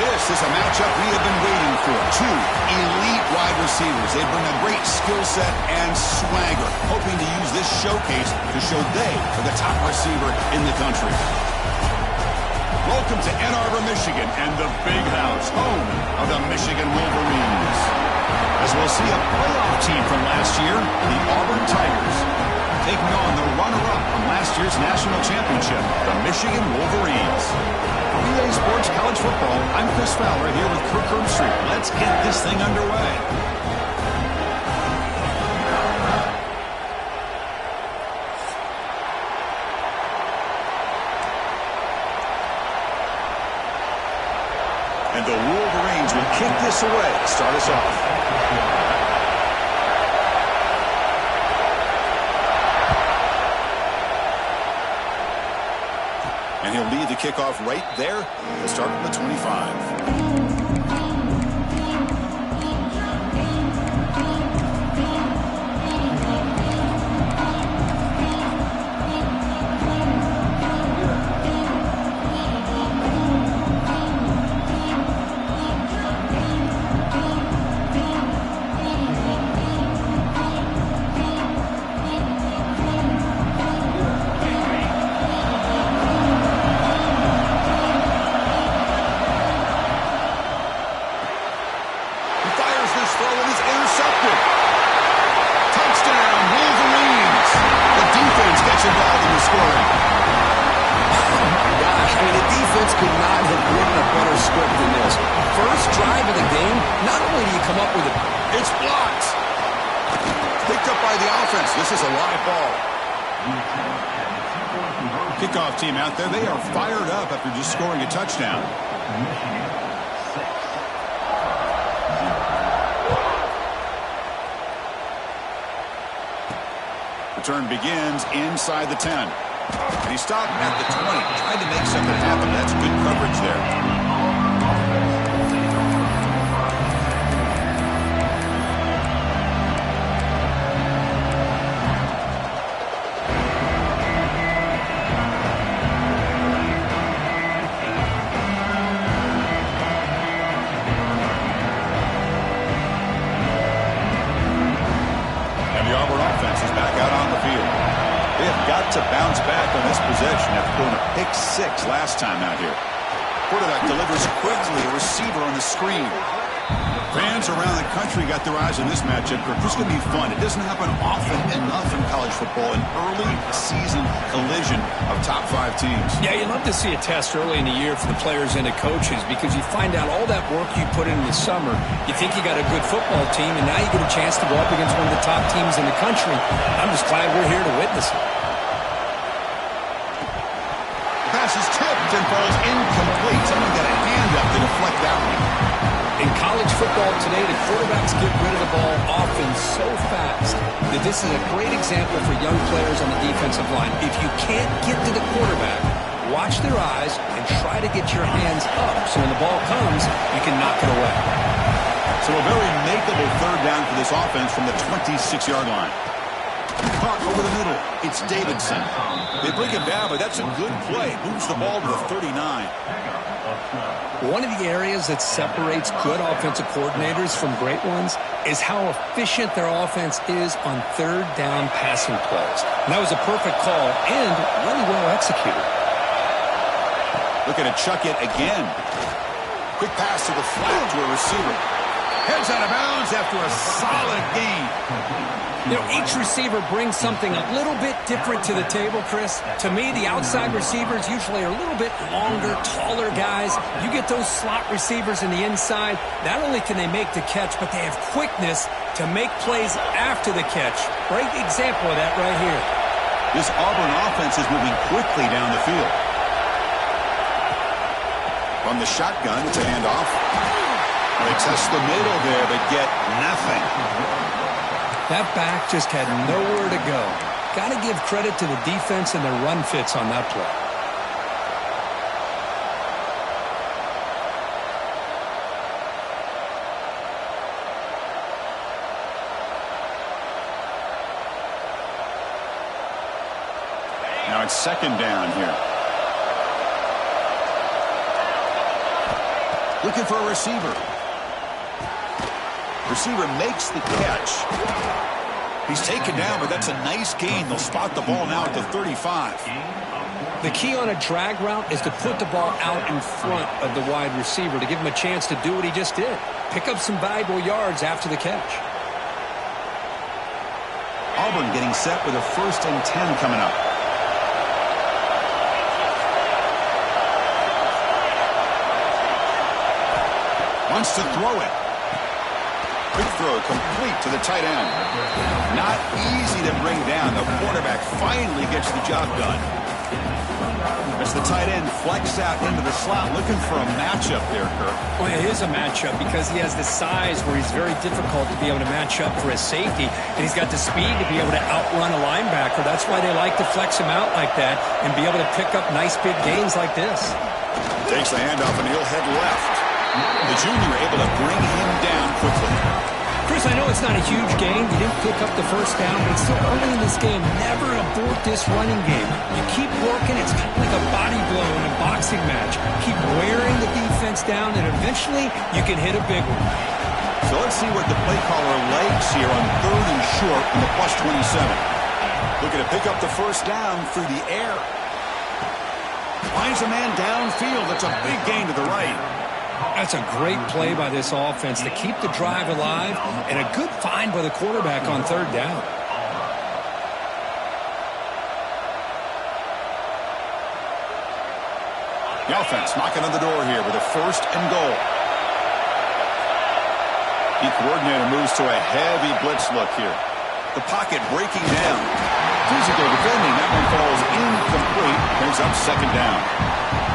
This is a matchup we have been waiting for. Two elite wide receivers. They bring a great skill set and swagger, hoping to use this showcase to show they are the top receiver in the country. Welcome to Ann Arbor, Michigan, and the Big House, home of the Michigan Wolverines. As we'll see a playoff team from last year, the Auburn Tigers, taking on the runner-up from last year's national championship, the Michigan Wolverines. For EA Sports College Football, I'm Chris Fowler here with Kirk Herbstreit. Let's get this thing underway. And the Wolverines will kick this away to start us off. And he'll lead the kickoff right there. He'll start from the 25. Kickoff team out there, they are fired up after just scoring a touchdown. Return begins inside the 10. And he stopped at the 20, tried to make something happen. That's good coverage there. To bounce back on this possession after throwing a pick six last time out here. Quarterback delivers quickly, a receiver on the screen. Fans around the country got their eyes on this matchup. This is going to be fun. It doesn't happen often enough in college football, an early season collision of top five teams. Yeah, you love to see a test early in the year for the players and the coaches because you find out all that work you put in the summer. You think you got a good football team, and now you get a chance to go up against one of the top teams in the country. I'm just glad we're here to witness it. Pass is tipped and falls incomplete. Someone got a hand up to deflect that one. In college football today, the quarterbacks get rid of the ball often so fast that this is a great example for young players on the defensive line. If you can't get to the quarterback, watch their eyes and try to get your hands up so when the ball comes, you can knock it away. So a very makeable third down for this offense from the 26-yard line. Caught over the middle. It's Davidson. They bring him down, but that's a good play. Moves the ball to the 39. One of the areas that separates good offensive coordinators from great ones is how efficient their offense is on third down passing plays. And that was a perfect call and really well executed. Looking to chuck it again. Quick pass to the flat to a receiver. Heads out of bounds after a solid gain. You know, each receiver brings something a little bit different to the table, Chris. To me, the outside receivers usually are a little bit longer, taller guys. You get those slot receivers in the inside, not only can they make the catch, but they have quickness to make plays after the catch. Great example of that right here. This Auburn offense is moving quickly down the field. From the shotgun, it's a handoff. They test the middle there, but get nothing. That back just had nowhere to go. Got to give credit to the defense and their run fits on that play. Now it's second down here. Looking for a receiver. Receiver makes the catch. He's taken down, but that's a nice gain. They'll spot the ball now at the 35. The key on a drag route is to put the ball out in front of the wide receiver to give him a chance to do what he just did. Pick up some valuable yards after the catch. Auburn getting set with a 1st and 10 coming up. Wants to throw it. Quick throw complete to the tight end. Not easy to bring down. The quarterback finally gets the job done. As the tight end flex out into the slot, looking for a matchup there, Kirk. Well, it is a matchup because he has the size where he's very difficult to be able to match up for his safety, and he's got the speed to be able to outrun a linebacker. That's why they like to flex him out like that and be able to pick up nice big gains like this. Takes the handoff, and he'll head left. The junior able to bring him down quickly. Chris, I know it's not a huge game. You didn't pick up the first down, but it's still early in this game. Never abort this running game. You keep working. It's kind of like a body blow in a boxing match. Keep wearing the defense down, and eventually you can hit a big one. So let's see what the play caller likes here on 3rd and short in the +27. Looking to pick up the first down through the air. Finds a man downfield. That's a big gain to the right. That's a great play by this offense to keep the drive alive, and a good find by the quarterback on 3rd down. The offense knocking on the door here with a 1st and goal. The coordinator moves to a heavy blitz look here. The pocket breaking down. Physical defending. That one falls incomplete. Brings up 2nd down.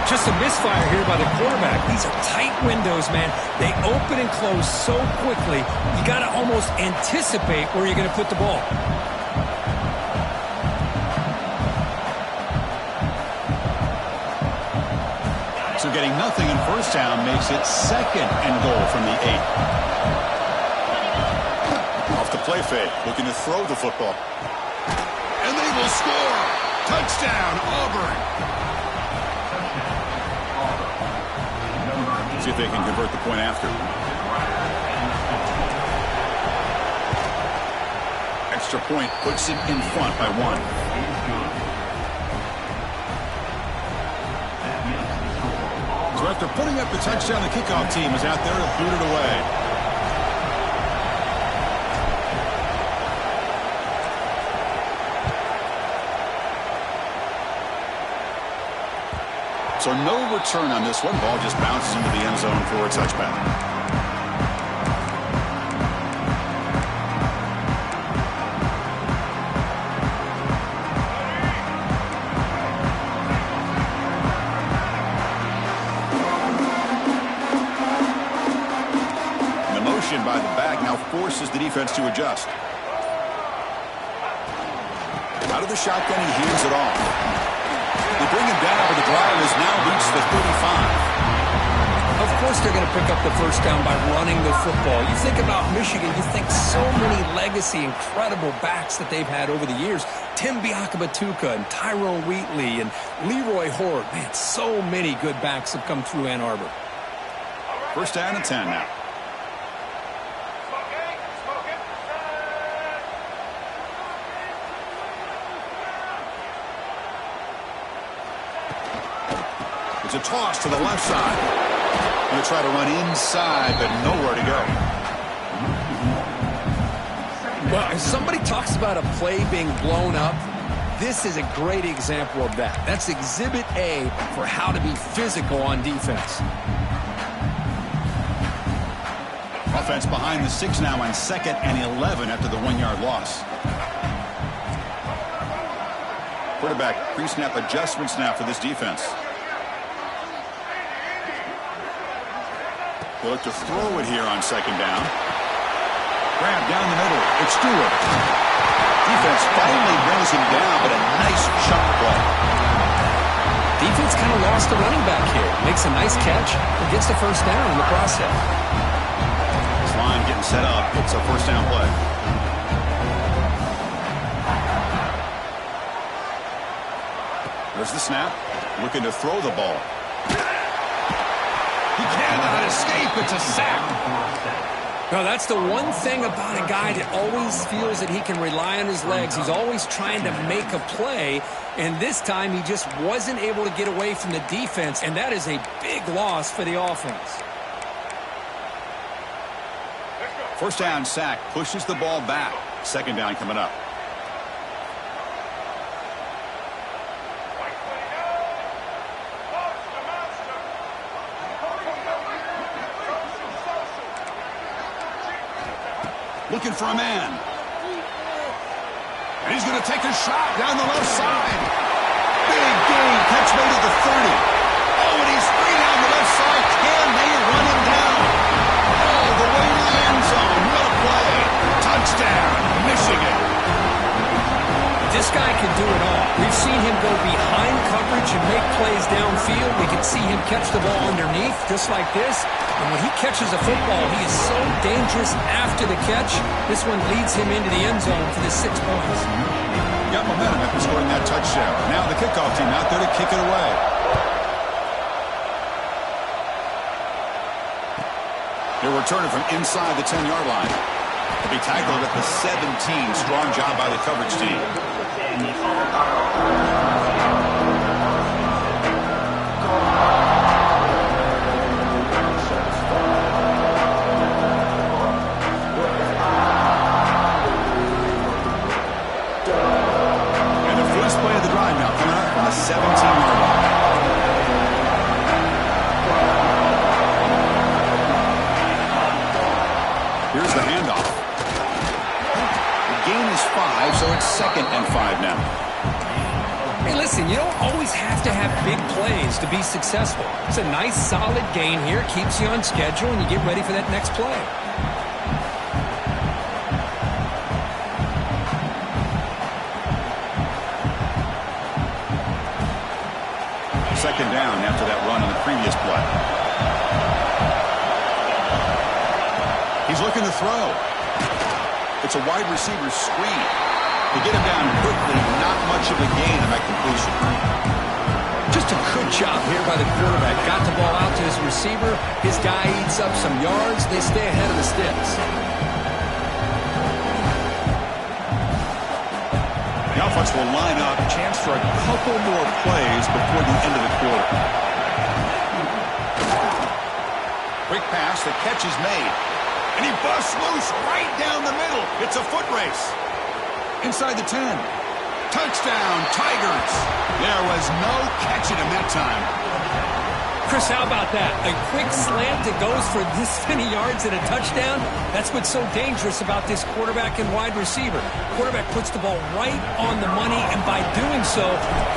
Just a misfire here by the quarterback. These are tight windows, man. They open and close so quickly, you got to almost anticipate where you're going to put the ball. So getting nothing in 1st down makes it 2nd and goal from the 8. Off the play fake, looking to throw the football. And they will score! Touchdown, Auburn! See if they can convert the point after. Extra point puts it in front by 1. So after putting up the touchdown, the kickoff team is out there to boot it away. So no return on this one. Ball just bounces into the end zone for a touchback. The motion by the back now forces the defense to adjust. Out of the shotgun, he hands it off. They bring him down, but the drive has now reached the 35. Of course they're going to pick up the first down by running the football. You think about Michigan, you think so many legacy, incredible backs that they've had over the years. Tim Biakabatuka and Tyrone Wheatley and Leroy Horde. Man, so many good backs have come through Ann Arbor. 1st down and 10 now. It's a toss to the left side. Going to try to run inside, but nowhere to go. Well, if somebody talks about a play being blown up, this is a great example of that. That's Exhibit A for how to be physical on defense. Offense behind the 6 now on 2nd and 11 after the 1-yard loss. Quarterback pre-snap adjustments now for this defense. They look to throw it here on 2nd down. Grab down the middle. It's Stewart. Defense finally brings him down, but a nice chunk play. Defense kind of lost the running back here. Makes a nice catch and gets the first down in the process. This line getting set up. It's a first down play. There's the snap. Looking to throw the ball. He cannot escape. It's a sack. No, that's the one thing about a guy that always feels that he can rely on his legs. He's always trying to make a play, and this time he just wasn't able to get away from the defense, and that is a big loss for the offense. First down sack pushes the ball back. Second down coming up. Looking for a man. And he's going to take a shot down the left side. Big gain. Catch made at the 30. Oh, and he's free down the left side. Can they run him down? All the way to the end zone. What a play. Touchdown, Michigan. This guy can do it all. We've seen him go behind coverage and make plays downfield. We can see him catch the ball underneath, just like this. And when he catches a football, he is so dangerous after the catch. This one leads him into the end zone for the 6 points. Got momentum after scoring that touchdown. Now the kickoff team out there to kick it away. They're returning from inside the 10-yard line. They'll be tackled at the 17. Strong job by the coverage team. And the first play of the drive now coming up on the 17-yard line. Here's the handoff. The gain is 5, so it's 2nd and 5 now. Hey, listen, you don't always have to have big plays to be successful. It's a nice, solid gain here. Keeps you on schedule, and you get ready for that next play. Second down after that run on the previous play. He's looking to throw. It's a wide receiver screen. To get him down quickly, not much of a gain on that completion. Just a good job here by the quarterback. Got the ball out to his receiver. His guy eats up some yards. They stay ahead of the sticks. The offense will line up. A chance for a couple more plays before the end of the quarter. Quick pass. The catch is made. And he busts loose right down the middle. It's a foot race. Inside the 10. Touchdown, Tigers. There was no catching him that time. Chris, how about that? A quick slant that goes for this many yards and a touchdown. That's what's so dangerous about this quarterback and wide receiver. Quarterback puts the ball right on the money, and by doing so,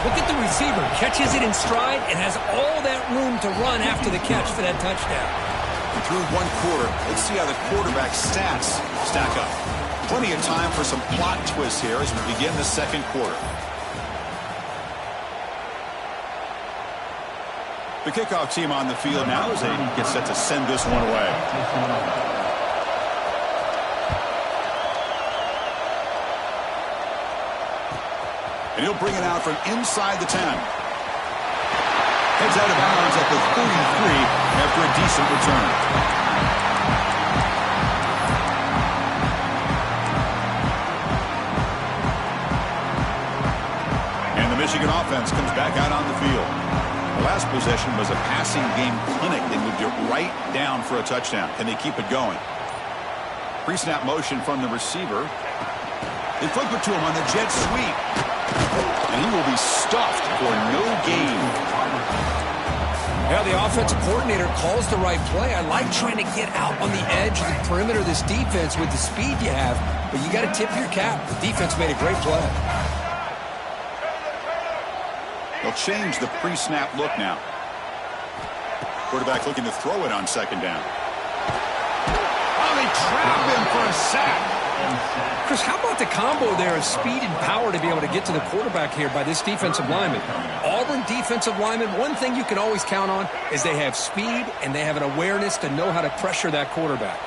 look at the receiver. Catches it in stride and has all that room to run after the catch for that touchdown. Through one quarter, let's see how the quarterback's stats stack up. Plenty of time for some plot twists here as we begin the second quarter. The kickoff team on the field now as they get set to send this one away. And he'll bring it out from inside the 10. Heads out of bounds at the 33 after a decent return. Michigan offense comes back out on the field. The last possession was a passing game clinic. They moved it right down for a touchdown. Can they keep it going? Pre-snap motion from the receiver. They flip it to him on the jet sweep. And he will be stuffed for no gain. Yeah, the offensive coordinator calls the right play. I like trying to get out on the edge of the perimeter of this defense with the speed you have. But you got to tip your cap. The defense made a great play. They'll change the pre-snap look now. Quarterback looking to throw it on second down. Oh, they trap him for a sack. Chris, how about the combo there of speed and power to be able to get to the quarterback here by this defensive lineman? Auburn defensive lineman, one thing you can always count on is they have speed and they have an awareness to know how to pressure that quarterback.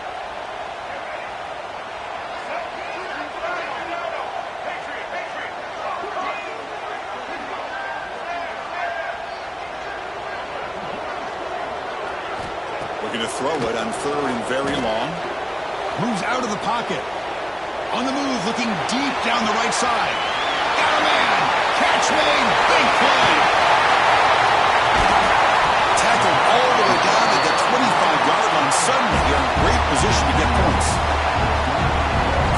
Looking to throw it on 3rd and very long. Moves out of the pocket. On the move, looking deep down the right side. Got a man. Catch made. Big play. Tackled all the way down at the 25-yard line. Suddenly, they're in great position to get points.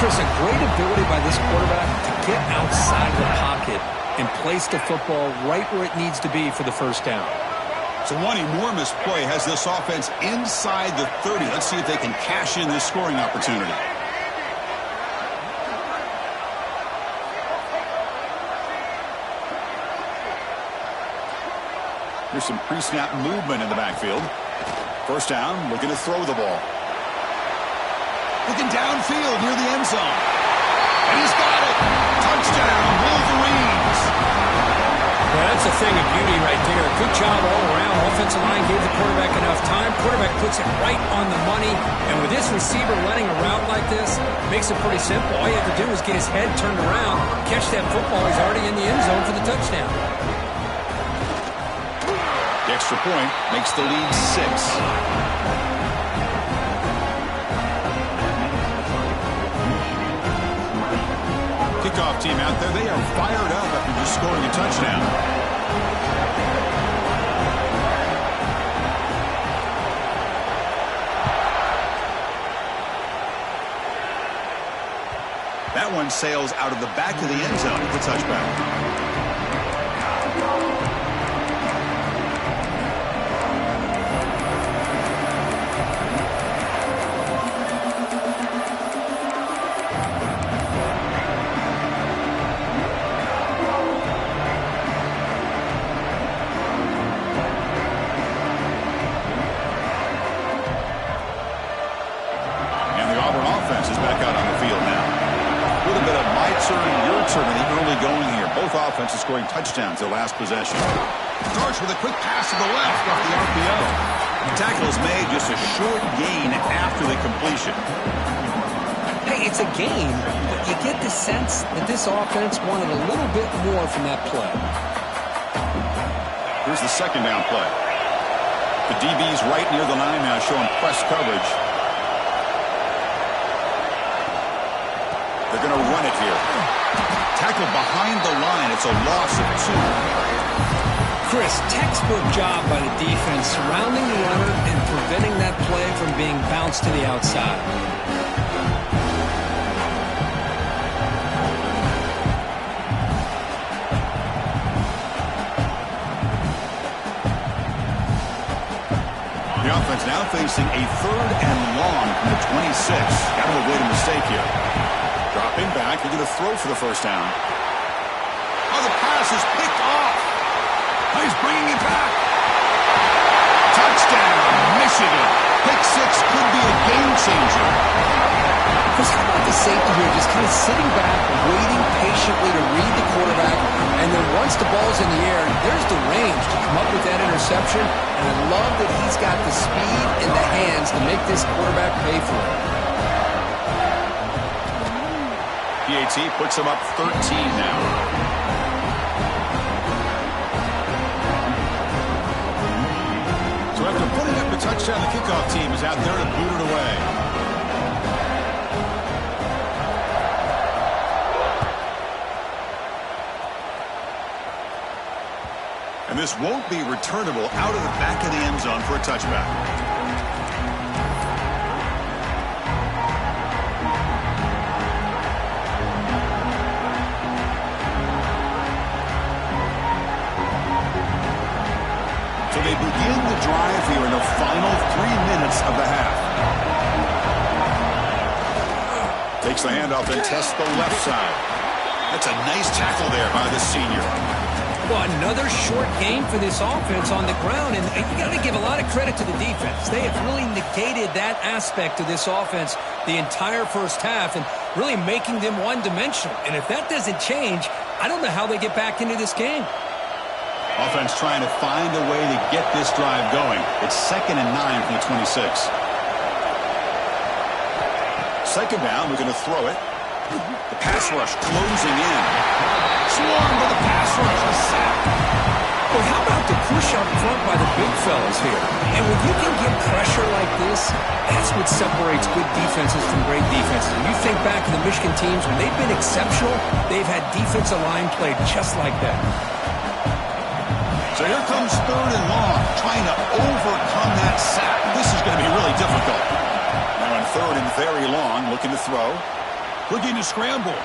Chris, a great ability by this quarterback to get outside the pocket and place the football right where it needs to be for the first down. So one enormous play has this offense inside the 30. Let's see if they can cash in this scoring opportunity. Here's some pre-snap movement in the backfield. First down, looking to throw the ball. Looking downfield near the end zone. And he's got it. Touchdown, Wolverines. Well, that's a thing of beauty right there. Good job all around. Offensive line gave the quarterback enough time. Quarterback puts it right on the money. And with this receiver running a route like this, makes it pretty simple. All you have to do is get his head turned around, catch that football. He's already in the end zone for the touchdown. The extra point makes the lead 6. Kickoff team out there, they are fired up after just scoring a touchdown. That one sails out of the back of the end zone for touchback. Offense is scoring touchdowns their last possession. Starts with a quick pass to the left off the RPO. The tackle is made, just a short gain after the completion. Hey, it's a gain, but you get the sense that this offense wanted a little bit more from that play. Here's the second down play. The DB's right near the line now, showing press coverage. They're going to run it here. Tackled behind the line. It's a loss of 2. Chris, textbook job by the defense surrounding the runner and preventing that play from being bounced to the outside. The offense now facing a 3rd and long from the 26. Got to avoid a mistake here. Dropping back, he's going to throw for the first down. Oh, the pass is picked off. He's bringing it back. Touchdown, Michigan. Pick 6 could be a game changer. Chris, how about the safety here, just kind of sitting back, waiting patiently to read the quarterback, and then once the ball's in the air, there's the range to come up with that interception, and I love that he's got the speed in the hands to make this quarterback pay for it. PAT puts him up 13 now. So after putting up the touchdown, the kickoff team is out there to boot it away. And this won't be returnable out of the back of the end zone for a touchback. They begin the drive here in the final 3 minutes of the half. Takes the handoff and tests the left side. That's a nice tackle there by the senior. Well, another short game for this offense on the ground, and you got to give a lot of credit to the defense. They have really negated that aspect of this offense the entire first half and really making them one-dimensional. And if that doesn't change, I don't know how they get back into this game. Offense trying to find a way to get this drive going. It's 2nd and 9 from the 26. Second down, we're going to throw it. The pass rush closing in. Swarmed with the pass rush. The sack. Well, how about the push up front by the big fellas here. And when you can get pressure like this, that's what separates good defenses from great defenses. When you think back to the Michigan teams, when they've been exceptional, they've had defensive line played just like that. So here comes 3rd and long, trying to overcome that sack. This is going to be really difficult. Now on 3rd and very long, looking to throw. Looking to scramble.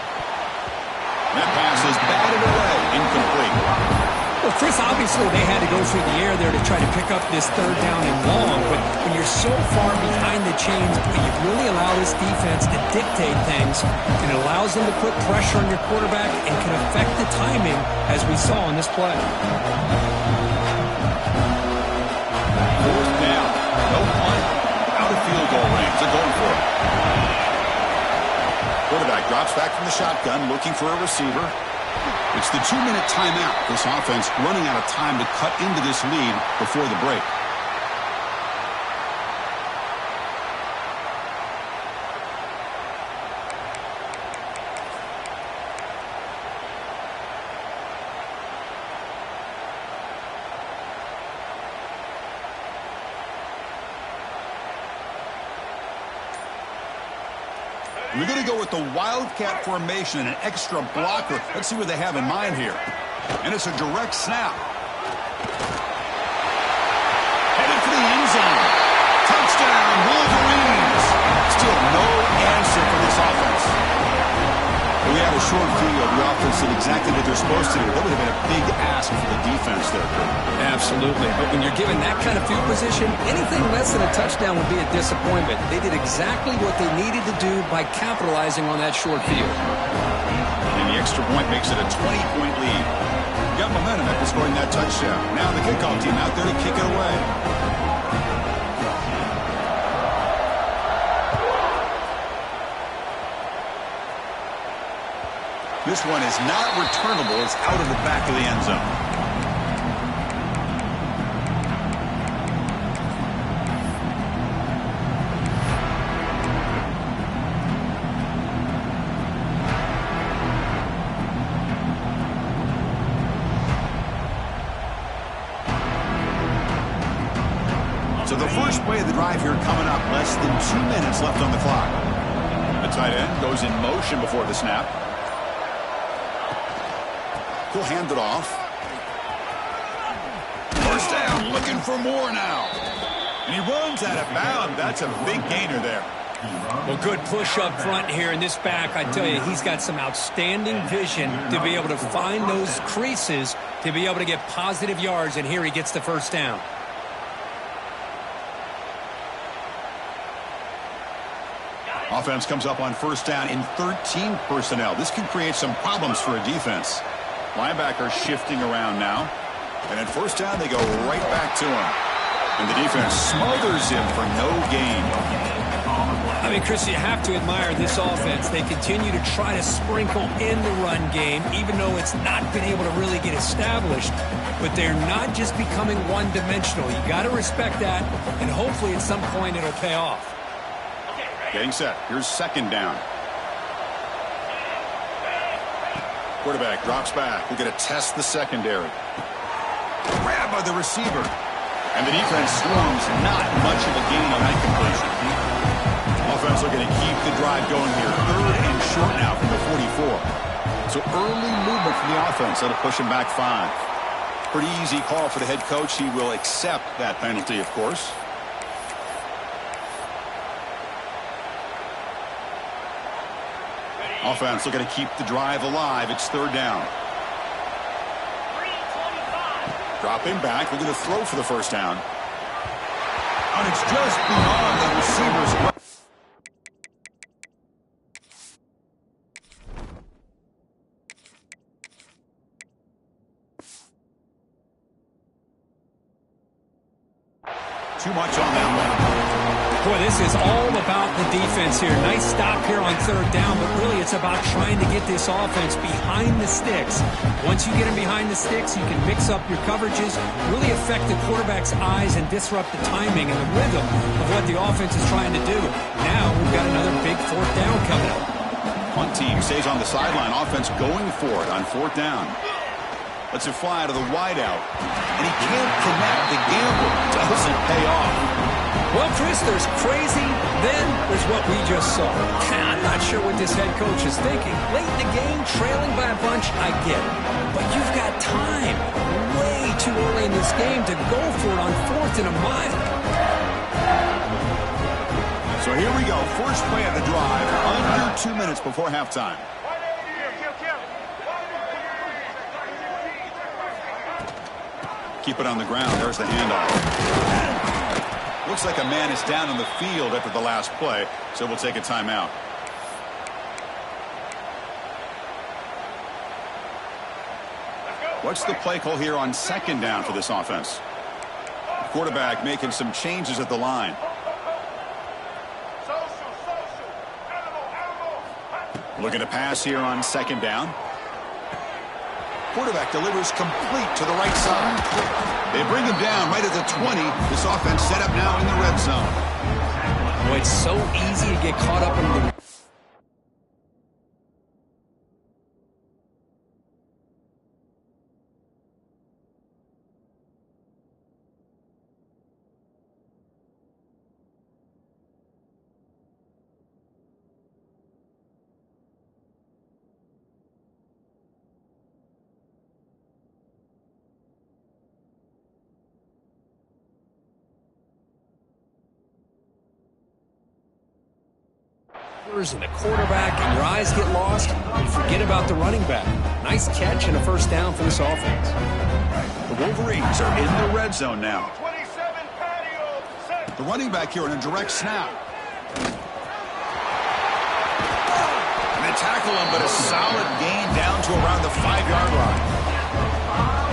That pass is batted away, incomplete. Well, Chris, obviously they had to go through the air there to try to pick up this 3rd down and long, but when you're so far behind the chains, you really allow this defense to dictate things, and it allows them to put pressure on your quarterback and can affect the timing, as we saw in this play. 4th down, no punt, out of field goal range. They're going for it. Quarterback drops back from the shotgun, looking for a receiver. It's the 2-minute timeout. This offense running out of time to cut into this lead before the break. We're going to go with the Wildcat formation and an extra blocker. Let's see what they have in mind here. And it's a direct snap. Headed for the end zone. Touchdown, Wolverines. Still no answer for this offense. We had a short field. The offense did exactly what they're supposed to do. That would have been a big ask for the defense there. Absolutely. But when you're given that kind of field position, anything less than a touchdown would be a disappointment. They did exactly what they needed to do by capitalizing on that short field. And the extra point makes it a 20-point lead. Got momentum after scoring that touchdown. Now the kickoff team out there to kick it away. This one is not returnable. It's out of the back of the end zone. So the first play of the drive here coming up. Less than 2 minutes left on the clock. The tight end goes in motion before the snap. He'll hand it off. First down, looking for more now. And he runs out of bounds. That's a big gainer there. Well, good push up front here in this back. I tell you, he's got some outstanding vision to be able to find those creases, to be able to get positive yards, and here he gets the first down. Offense comes up on first down in 13 personnel. This can create some problems for a defense. Linebacker shifting around now. And at first down, they go right back to him. And the defense smothers him for no gain. I mean, Chris, you have to admire this offense. They continue to try to sprinkle in the run game, even though it's not been able to really get established. But they're not just becoming one-dimensional. You got to respect that, and hopefully at some point it'll pay off. Getting set. Here's second down. Quarterback drops back. We're going to test the secondary. Grab by the receiver. And the defense swarms. Not much of a gain on that completion. Offense looking to keep the drive going here. 3rd and short now from the 44. So early movement from the offense. That'll push him back 5. Pretty easy call for the head coach. He will accept that penalty, of course. Offense looking to keep the drive alive. It's 3rd down. Dropping back. We're going to throw for the first down. And it's just beyond the receiver's. Too much on that one. Boy, this is all about the defense here. Nice stop here on 3rd down, but really it's about trying to get this offense behind the sticks. Once you get them behind the sticks, you can mix up your coverages, really affect the quarterback's eyes and disrupt the timing and the rhythm of what the offense is trying to do. Now we've got another big 4th down coming up. Punt team stays on the sideline. Offense going for it on 4th down. Lets it fly to the wideout. And he can't connect. The gamble pay off. Well, Chris, there's crazy, then there's what we just saw. I'm not sure what this head coach is thinking. Late in the game, trailing by a bunch, I get it. But you've got time, way too early in this game, to go for it on 4th and a mile. So here we go, first play of the drive, under 2 minutes before halftime. Keep it on the ground. There's the handoff. Looks like a man is down on the field after the last play, so we'll take a timeout. What's the play call here on 2nd down for this offense? The quarterback making some changes at the line. Looking to pass here on 2nd down. Quarterback delivers complete to the right side. They bring him down right at the 20. This offense set up now in the red zone. Boy, it's so easy to get caught up in the... and the quarterback, and your eyes get lost, you forget about the running back. Nice catch and a first down for this offense. The Wolverines are in the red zone now. The running back here in a direct snap. And they tackle him, but a solid gain down to around the 5-yard line.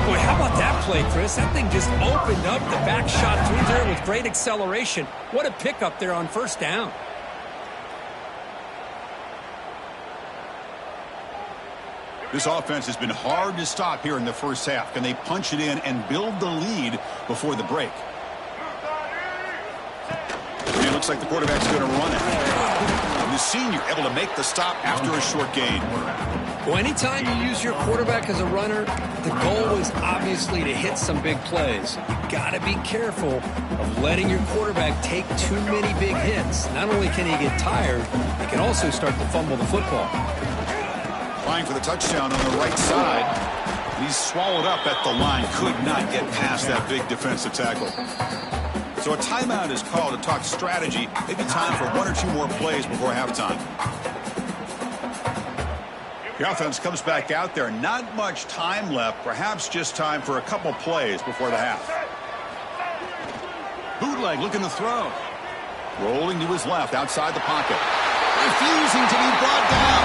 Boy, how about that play, Chris? That thing just opened up the back shot through there with great acceleration. What a pickup there on first down. This offense has been hard to stop here in the first half. Can they punch it in and build the lead before the break? And it looks like the quarterback's going to run it. And the senior able to make the stop after a short gain. Well, anytime you use your quarterback as a runner, the goal is obviously to hit some big plays. You got to be careful of letting your quarterback take too many big hits. Not only can he get tired, he can also start to fumble the football. Trying for the touchdown on the right side. He's swallowed up at the line. Could not get past that big defensive tackle. So a timeout is called to talk strategy. Maybe time for 1 or 2 more plays before halftime. The offense comes back out there. Not much time left. Perhaps just time for a couple plays before the half. Bootleg looking to throw. Rolling to his left outside the pocket. Refusing to be brought down.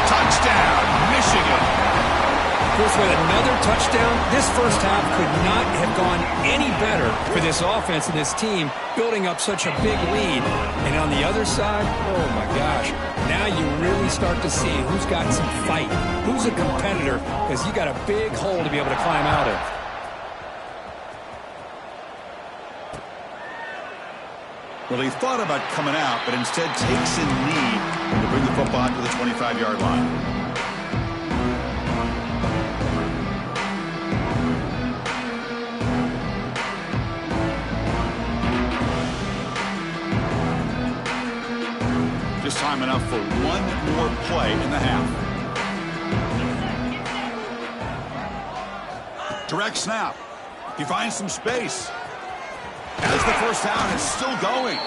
Touchdown, Michigan. Chris, with another touchdown, this first half could not have gone any better for this offense and this team, building up such a big lead. And on the other side, oh my gosh, now you really start to see who's got some fight, who's a competitor, because you got a big hole to be able to climb out of. Well, he thought about coming out, but instead takes a knee to bring the football to the 25-yard line. Just time enough for one more play in the half. Direct snap. He finds some space. As the first down is still going.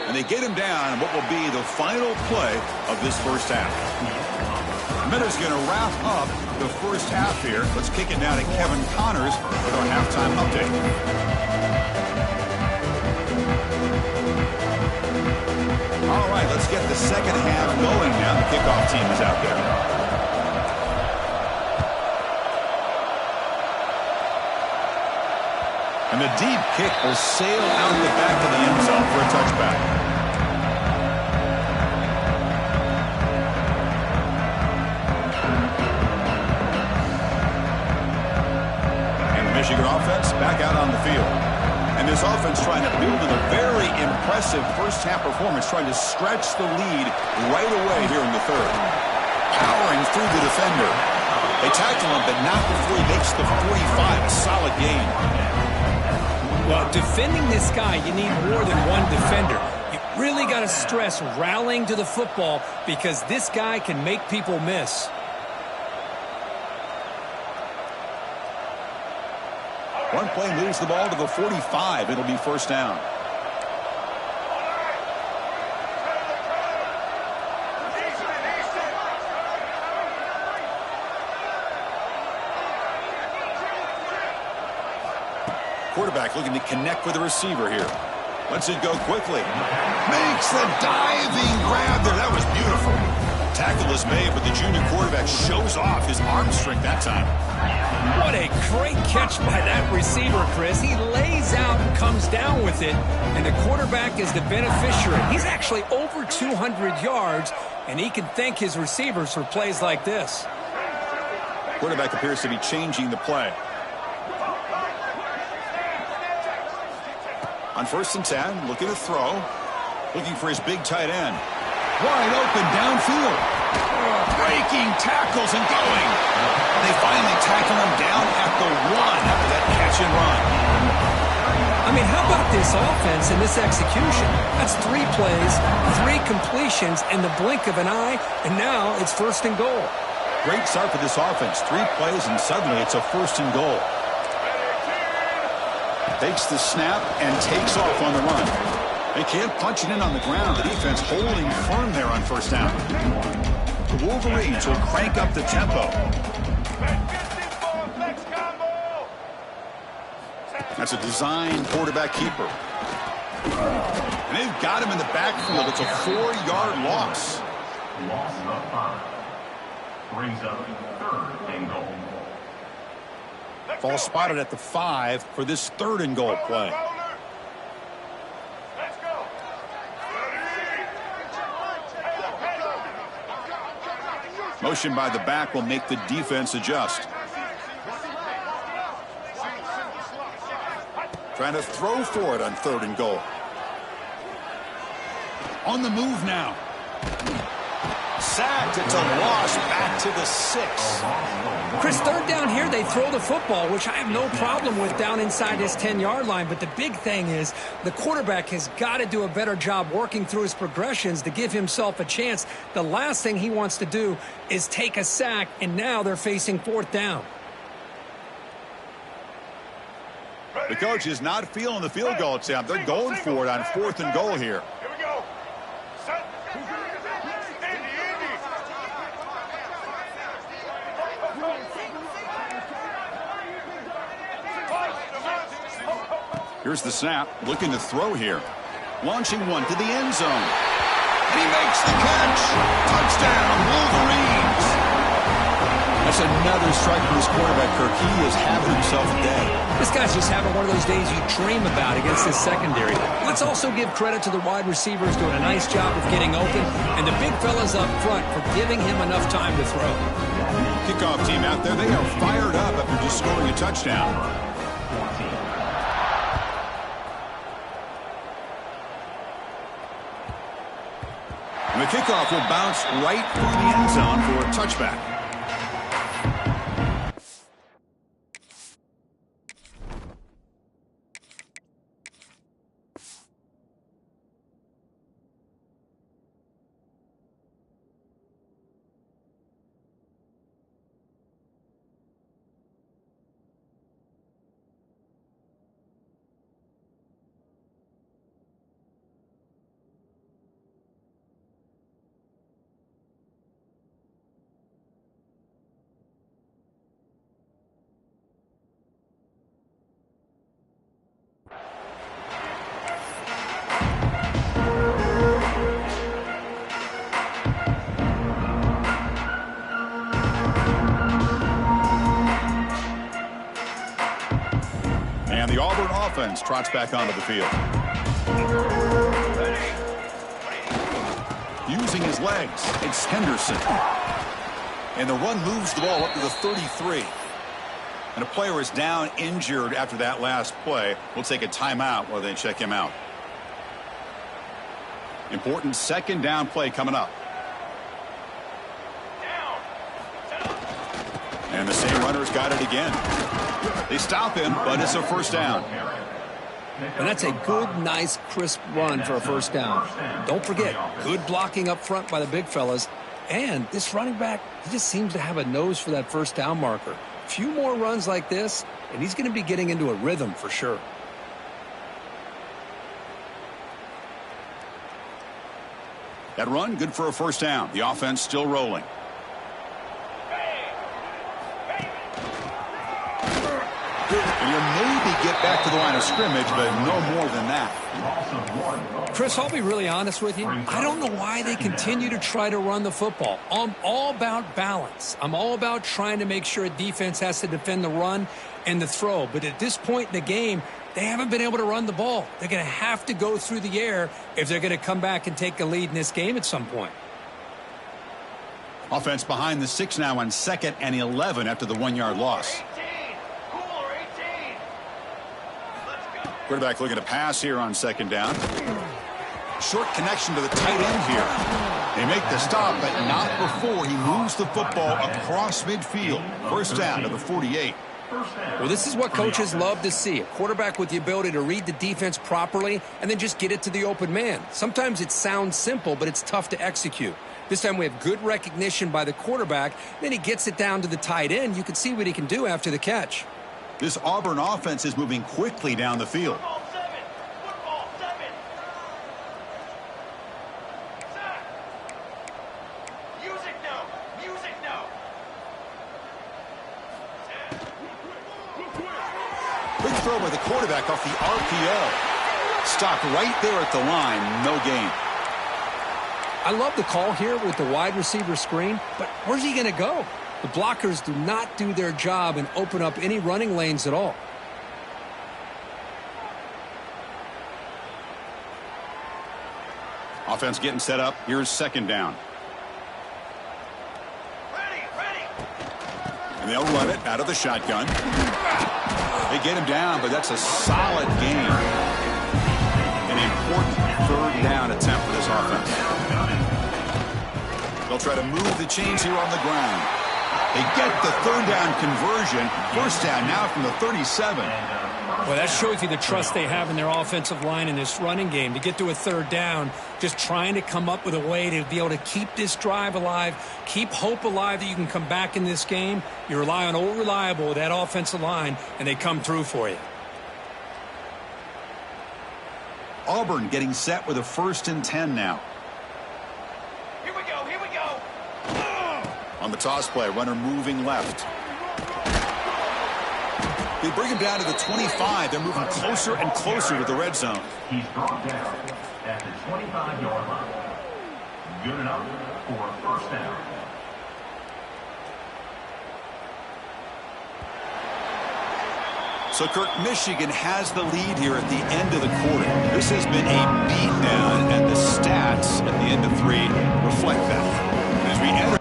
And they get him down in what will be the final play of this first half. Miller's going to wrap up the first half here. Let's kick it down to Kevin Connors with our halftime update. All right, let's get the second half going now. The kickoff team is out there. And the deep kick will sail out the back of the end zone for a touchback. And the Michigan offense back out on the field. And this offense trying to build in a very impressive first-half performance, trying to stretch the lead right away here in the third. Powering through the defender. They tackle him, but not before he makes the 45, a solid gain. Well, defending this guy, you need more than one defender. You really got to stress rallying to the football because this guy can make people miss. One play moves the ball to the 45. It'll be first down. Quarterback looking to connect with the receiver here. Lets it go quickly. Makes the diving grab there. That was beautiful. Tackle is made, but the junior quarterback shows off his arm strength that time. What a great catch by that receiver, Chris. He lays out and comes down with it, and the quarterback is the beneficiary. He's actually over 200 yards, and he can thank his receivers for plays like this. Quarterback appears to be changing the play. On 1st and 10, looking to throw. Looking for his big tight end. Wide open downfield. Breaking tackles and going. They finally tackle him down at the 1 after that catch and run. I mean, how about this offense and this execution? That's 3 plays, 3 completions in the blink of an eye, and now it's 1st and goal. Great start for this offense. 3 plays, and suddenly it's a 1st and goal. Takes the snap and takes off on the run. They can't punch it in on the ground. The defense holding firm there on 1st down. The Wolverines will crank up the tempo. That's a design quarterback keeper. And they've got him in the backfield. It's a 4-yard loss. Loss of 5. Brings up 3rd and goal. Ball spotted at the 5 for this 3rd and goal play. Motion by the back will make the defense adjust. Trying to throw for it on 3rd and goal. On the move now. Sacked. It's a loss back to the 6. Chris, 3rd down here, they throw the football, which I have no problem with down inside his 10-yard line. But the big thing is the quarterback has got to do a better job working through his progressions to give himself a chance. The last thing he wants to do is take a sack, and now they're facing 4th down. The coach is not feeling the field goal attempt. They're going for it on 4th and goal here. Here we go. Set. Here's the snap. Looking to throw here. Launching one to the end zone. And he makes the catch. Touchdown, Wolverines. That's another strike for his quarterback, Kirk. He is having himself a day. This guy's just having one of those days you dream about against this secondary. Let's also give credit to the wide receivers doing a nice job of getting open, and the big fellas up front for giving him enough time to throw. Kickoff team out there, they are fired up after just scoring a touchdown. And the kickoff will bounce right through the end zone for a touchback. The Auburn offense trots back onto the field. Using his legs, it's Henderson. And the run moves the ball up to the 33. And a player is down injured after that last play. We'll take a timeout while they check him out. Important 2nd down play coming up. And the same runner's got it again. They stop him, but it's a 1st down. And that's a good, nice, crisp run for a first down. Don't forget, good blocking up front by the big fellas. And this running back, he just seems to have a nose for that first down marker. A few more runs like this, and he's going to be getting into a rhythm for sure. That run, good for a first down. The offense still rolling. And you'll maybe get back to the line of scrimmage, but no more than that. Chris, I'll be really honest with you. I don't know why they continue to try to run the football. I'm all about balance. I'm all about trying to make sure a defense has to defend the run and the throw. But at this point in the game, they haven't been able to run the ball. They're going to have to go through the air if they're going to come back and take a lead in this game at some point. Offense behind the 6 now on 2nd and 11 after the 1-yard loss. Quarterback looking to pass here on 2nd down. Short connection to the tight end here. They make the stop, but not before he moves the football across midfield. First down to the 48. Well, this is what coaches love to see. A quarterback with the ability to read the defense properly and then just get it to the open man. Sometimes it sounds simple, but it's tough to execute. This time we have good recognition by the quarterback. Then he gets it down to the tight end. You can see what he can do after the catch. This Auburn offense is moving quickly down the field. Quick throw by the quarterback off the RPO. Stopped right there at the line. No gain. I love the call here with the wide receiver screen, but where's he going to go? The blockers do not do their job and open up any running lanes at all. Offense getting set up. Here's 2nd down. And they'll run it out of the shotgun. They get him down, but that's a solid gain. An important 3rd down attempt for this offense. They'll try to move the chains here on the ground. They get the 3rd down conversion. First down now from the 37. Well, that shows you the trust they have in their offensive line in this running game. To get to a 3rd down, just trying to come up with a way to be able to keep this drive alive, keep hope alive that you can come back in this game. You rely on old reliable, that offensive line, and they come through for you. Auburn getting set with a 1st and 10 now. Here we go, here we go. On the toss play, runner moving left. They bring him down to the 25. They're moving closer and closer to the red zone. He's brought down at the 25-yard line. Good enough for a first down. So, Kirk, Michigan has the lead here at the end of the quarter. This has been a beatdown, and the stats at the end of 3 reflect that. As we enter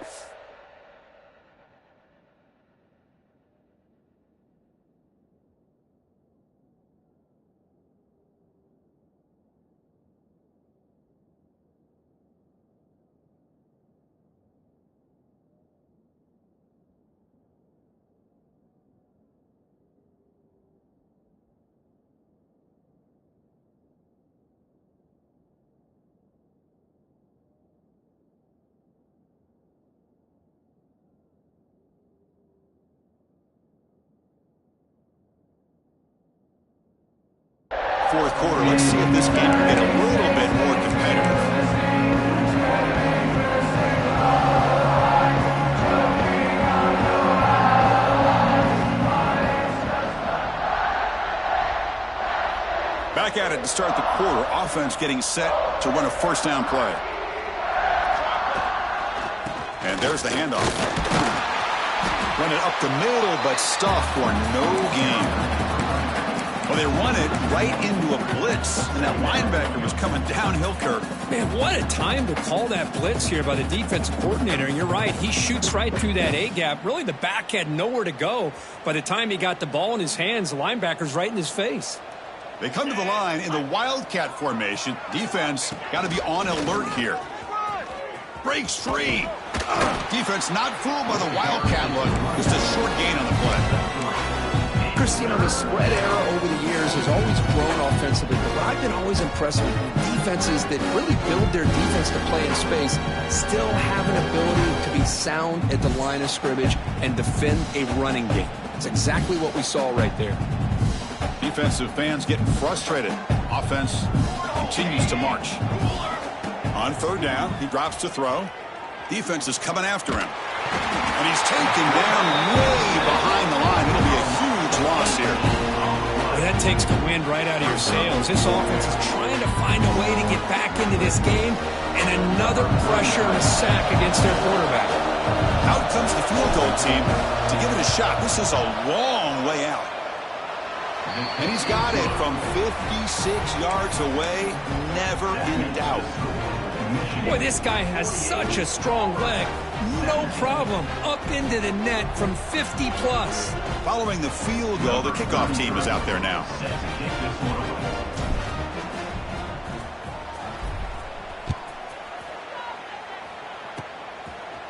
fourth quarter, let's see if this game can get a little bit more competitive. Back at it to start the quarter. Offense getting set to run a first down play. And there's the handoff. Run it up the middle, but stuffed for no gain. Well, they run it right into a blitz, and that linebacker was coming downhill, Kirk. Man, what a time to call that blitz here by the defensive coordinator. And you're right, he shoots right through that A-gap. Really, the back had nowhere to go. By the time he got the ball in his hands, the linebacker's right in his face. They come to the line in the Wildcat formation. Defense got to be on alert here. Breaks free. Defense not fooled by the Wildcat look. Just a short gain on the play. Chris, you know, the spread era over the years has always grown offensively, but what I've been always impressed with defenses that really build their defense to play in space still have an ability to be sound at the line of scrimmage and defend a running game. It's exactly what we saw right there. Defensive fans getting frustrated. Offense continues to march. On third down, he drops to throw. Defense is coming after him. And he's taken down way behind the line. It'll be a huge loss here. Well, that takes the wind right out of your sails. This offense is trying to find a way to get back into this game, and another pressure and a sack against their quarterback. Out comes the field goal team to give it a shot. This is a long way out. And he's got it from 56 yards away, never in doubt. Boy, this guy has such a strong leg. No problem. Up into the net from 50-plus. Following the field goal, the kickoff team is out there now.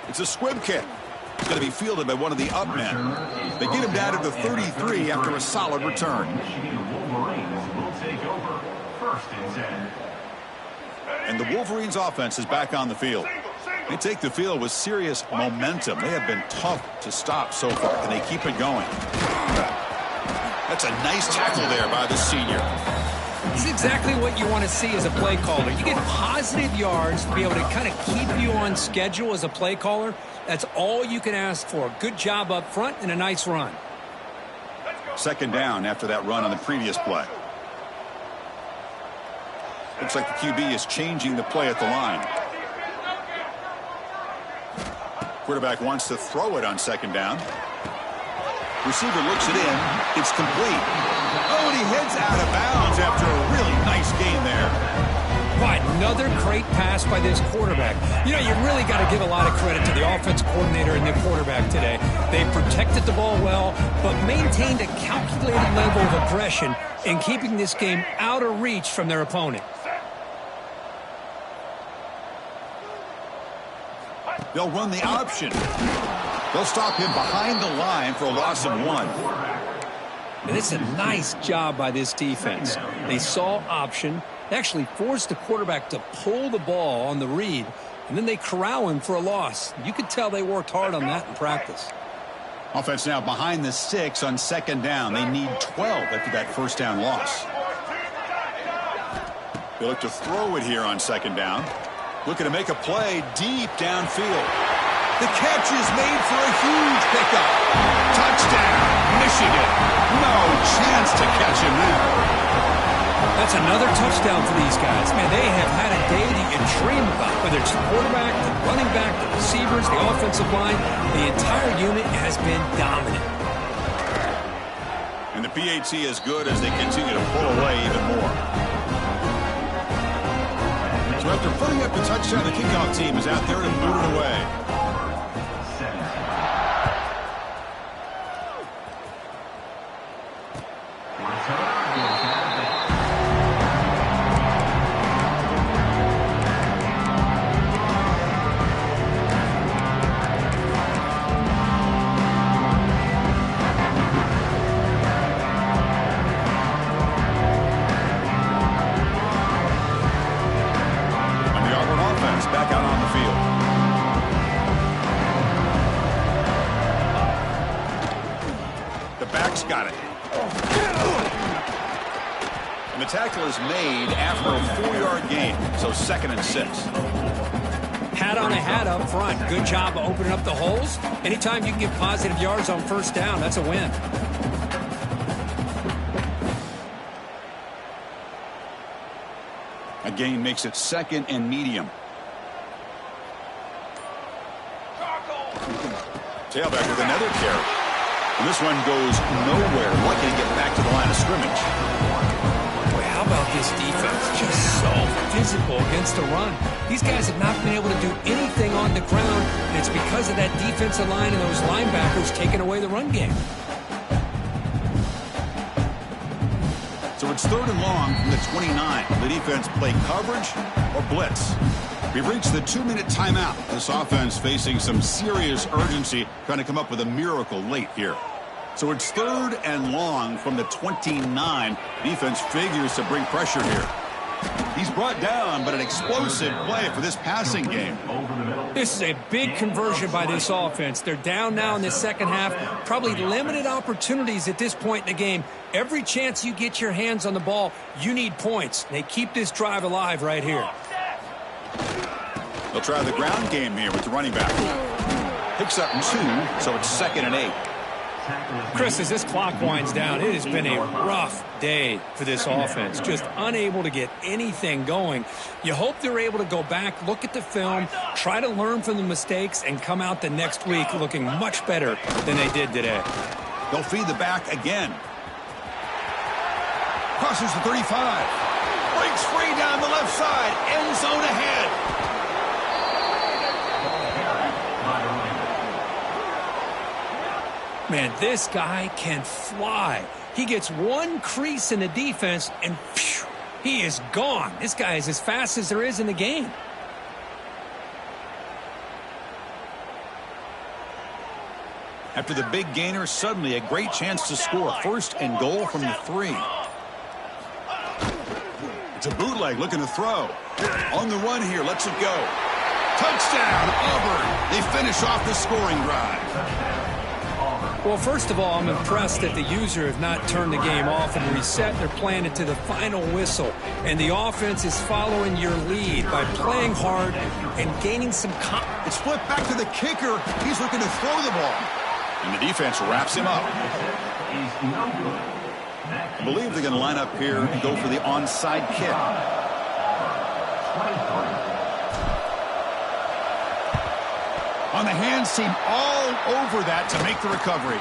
It's a squib kick. It's going to be fielded by one of the up men. They get him down to the 33 after a solid return. And the Wolverines offense is back on the field. They take the field with serious momentum. They have been tough to stop so far, and they keep it going. That's a nice tackle there by the senior. It's exactly what you want to see as a play caller. You get positive yards to be able to kind of keep you on schedule as a play caller. That's all you can ask for. Good job up front and a nice run. Second down after that run on the previous play. Looks like the QB is changing the play at the line. Quarterback wants to throw it on second down. Receiver looks it in. It's complete. Oh, and he heads out of bounds after a really nice gain there. But another great pass by this quarterback. You know, you really got to give a lot of credit to the offense coordinator and the quarterback today. They protected the ball well, but maintained a calculated level of aggression in keeping this game out of reach from their opponent. They'll run the option. They'll stop him behind the line for a loss of 1. And it's a nice job by this defense. They saw option. They actually forced the quarterback to pull the ball on the read, and then they corral him for a loss. You could tell they worked hard on that in practice. Offense now behind the 6 on second down. They need 12 after that first down loss. They look to throw it here on second down. Looking to make a play deep downfield. The catch is made for a huge pickup. Touchdown, Michigan. No chance to catch him there. That's another touchdown for these guys. Man, they have had a day that you dream about. Whether it's the quarterback, the running back, the receivers, the offensive line, the entire unit has been dominant. And the PAT is good as they continue to pull away even more. So after putting up the touchdown, the kickoff team is out there to boot it away. Back out on the field. The back's got it. And the tackle is made after a 4-yard gain, so 2nd and 6. Hat on a hat up front. Good job of opening up the holes. Anytime you can get positive yards on first down, that's a win. A gain makes it 2nd and medium. Tailback with another carry. And this one goes nowhere. Lucky to get back to the line of scrimmage. Boy, how about this defense? Just so physical against the run. These guys have not been able to do anything on the ground, and it's because of that defensive line and those linebackers taking away the run game. So it's 3rd and long from the 29. The defense play coverage or blitz. We've reached the 2-minute timeout. This offense facing some serious urgency, trying to come up with a miracle late here. So it's 3rd and long from the 29. Defense figures to bring pressure here. He's brought down, but an explosive play for this passing game. This is a big conversion by this offense. They're down now in the second half. Probably limited opportunities at this point in the game. Every chance you get your hands on the ball, you need points. They keep this drive alive right here. They'll try the ground game here with the running back. Picks up 2, so it's 2nd and 8. Chris, as this clock winds down, it has been a rough day for this offense. Just unable to get anything going. You hope they're able to go back, look at the film, try to learn from the mistakes, and come out the next week looking much better than they did today. They'll feed the back again. Crosses the 35. Breaks free down the left side. End zone ahead. Man, this guy can fly. He gets one crease in the defense, and phew, he is gone. This guy is as fast as there is in the game. After the big gainer, suddenly a great chance to score. 1st and goal from the 3. It's a bootleg looking to throw. On the run here, lets it go. Touchdown, Auburn. They finish off the scoring drive. Well, first of all, I'm impressed that the user have not turned the game off and reset. They're playing it to the final whistle. And the offense is following your lead by playing hard and gaining some confidence. It's flipped back to the kicker. He's looking to throw the ball. And the defense wraps him up. I believe they're going to line up here and go for the onside kick. On the hands team all over that to make the recovery.